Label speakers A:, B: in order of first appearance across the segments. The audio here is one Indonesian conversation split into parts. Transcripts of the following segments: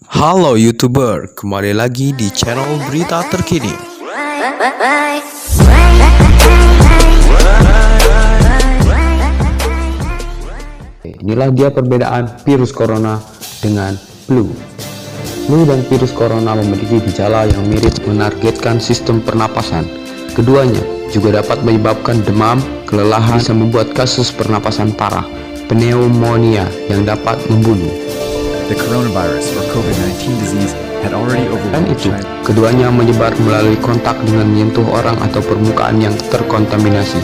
A: Halo YouTuber, kembali lagi di channel berita terkini.
B: Inilah dia perbedaan virus corona dengan flu. Flu dan virus corona memiliki gejala yang mirip menargetkan sistem pernapasan. Keduanya juga dapat menyebabkan demam, kelelahan, bisa membuat kasus pernapasan parah, pneumonia yang dapat membunuh.
C: The coronavirus or COVID-19 disease had already
B: Dan
C: overwhelmed
B: itu,
C: China.
B: keduanya menyebar melalui kontak dengan menyentuh orang atau permukaan yang terkontaminasi.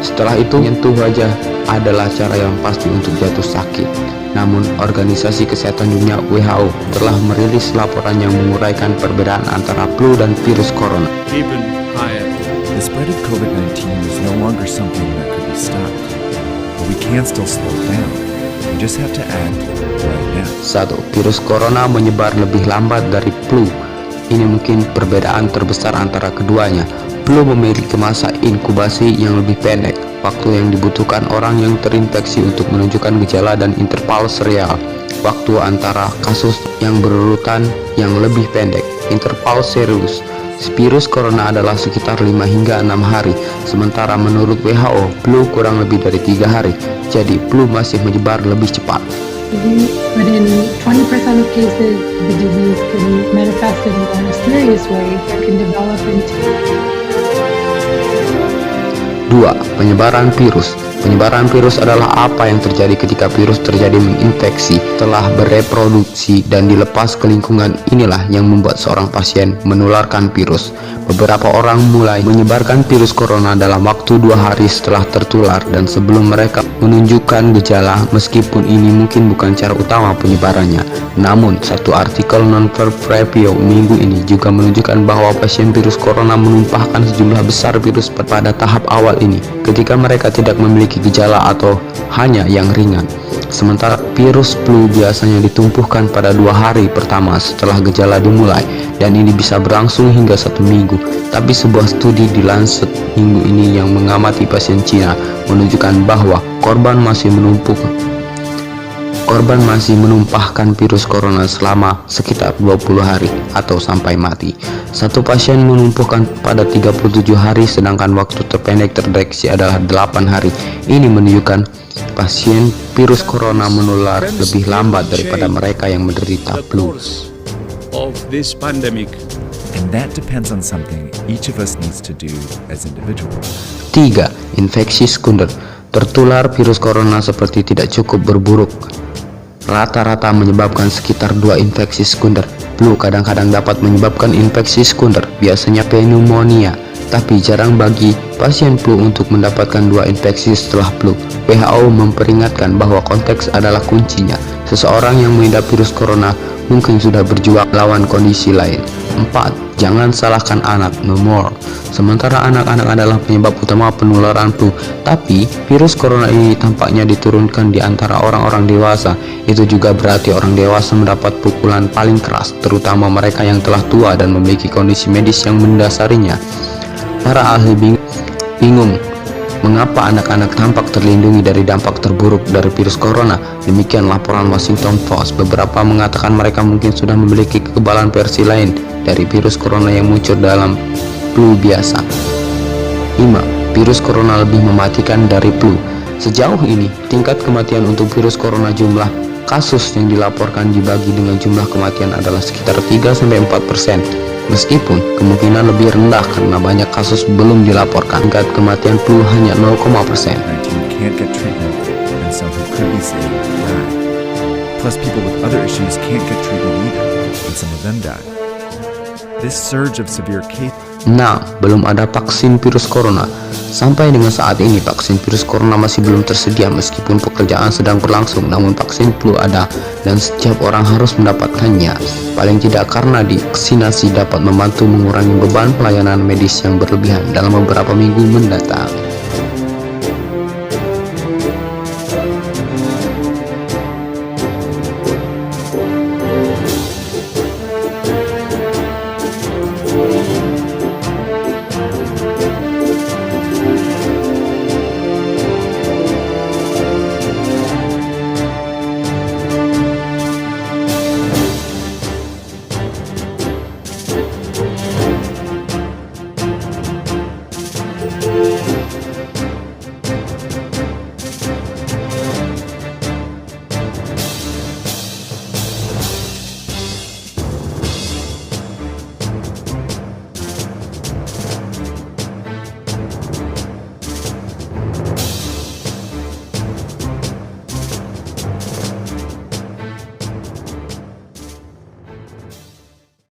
B: Setelah itu, menyentuh wajah adalah cara yang pasti untuk jatuh sakit. Namun, Organisasi Kesehatan Dunia (WHO) telah merilis laporan yang menguraikan perbedaan antara flu dan virus corona.
D: even higher.
C: The spread of COVID-19 is no longer something that could be stopped, but we can still slow it down. We just have to act right now.
B: 1. Virus corona menyebar lebih lambat dari flu. Ini mungkin perbedaan terbesar antara keduanya. Flu memiliki masa inkubasi yang lebih pendek, waktu yang dibutuhkan orang yang terinfeksi untuk menunjukkan gejala dan interval serial, waktu antara kasus yang berurutan yang lebih pendek, interval serius. Virus corona adalah sekitar 5 hingga 6 hari, sementara menurut WHO, flu kurang lebih dari 3 hari. Jadi flu masih menyebar lebih cepat.
E: But in 20% of cases, the disease can manifest in a more serious way that can develop into
B: 2. Penyebaran virus. Penyebaran virus adalah apa yang terjadi ketika virus terjadi menginfeksi, telah bereproduksi dan dilepas ke lingkungan. Inilah yang membuat seorang pasien menularkan virus. Beberapa orang mulai menyebarkan virus corona dalam waktu 2 hari setelah tertular dan sebelum mereka menunjukkan gejala, meskipun ini mungkin bukan cara utama penyebarannya. Namun, satu artikel non-verb review minggu ini juga menunjukkan bahwa pasien virus corona menumpahkan sejumlah besar virus pada tahap awal ini, ketika mereka tidak memiliki gejala atau hanya yang ringan. Sementara virus flu biasanya ditumpuhkan pada 2 hari pertama setelah gejala dimulai, dan ini bisa berlangsung hingga 1 minggu. Tapi sebuah studi di Lancet minggu ini yang mengamati pasien Cina menunjukkan bahwa korban masih menumpahkan virus corona selama sekitar 20 hari atau sampai mati. Satu pasien menumpuhkan pada 37 hari, sedangkan waktu terpendek terdeteksi adalah 8 hari. Ini menunjukkan pasien virus corona menular lebih lambat daripada mereka yang menderita
D: The
B: flu.
D: course of this pandemic.
C: And that depends on something each of us needs to do as individuals.
B: 3. Infeksi sekunder. Tertular virus corona seperti tidak cukup berburuk. Rata-rata menyebabkan sekitar 2 infeksi sekunder. Flu kadang-kadang dapat menyebabkan infeksi sekunder, biasanya pneumonia, tapi jarang bagi pasien flu untuk mendapatkan 2 infeksi setelah flu. WHO memperingatkan bahwa konteks adalah kuncinya. Seseorang yang mengidap virus corona mungkin sudah berjuang lawan kondisi lain. 4. Jangan salahkan anak, no more. Sementara anak-anak adalah penyebab utama penularan flu, tapi virus corona ini tampaknya diturunkan di antara orang-orang dewasa. Itu juga berarti orang dewasa mendapat pukulan paling keras, terutama mereka yang telah tua dan memiliki kondisi medis yang mendasarinya. Para ahli bingung mengapa anak-anak tampak terlindungi dari dampak terburuk dari virus corona. Demikian laporan Washington Post. Beberapa mengatakan mereka mungkin sudah memiliki kekebalan versi lain dari virus corona yang muncul dalam flu biasa. 5. Virus corona lebih mematikan dari flu. Sejauh ini, tingkat kematian untuk virus corona, jumlah kasus yang dilaporkan dibagi dengan jumlah kematian adalah sekitar 3-4%. Meskipun kemungkinan lebih rendah karena banyak kasus belum dilaporkan, tingkat kematian flu hanya 0,%.
C: 19 can't get treatment, and some who could be saved die. Plus, people with other issues can't get treatment either, and some of them die. This surge of severe cases.
B: Nah, belum ada vaksin virus corona. Sampai dengan saat ini, vaksin virus corona masih belum tersedia meskipun pekerjaan sedang berlangsung. Namun vaksin flu ada dan setiap orang harus mendapatkannya. Paling tidak karena vaksinasi dapat membantu mengurangi beban pelayanan medis yang berlebihan dalam beberapa minggu mendatang.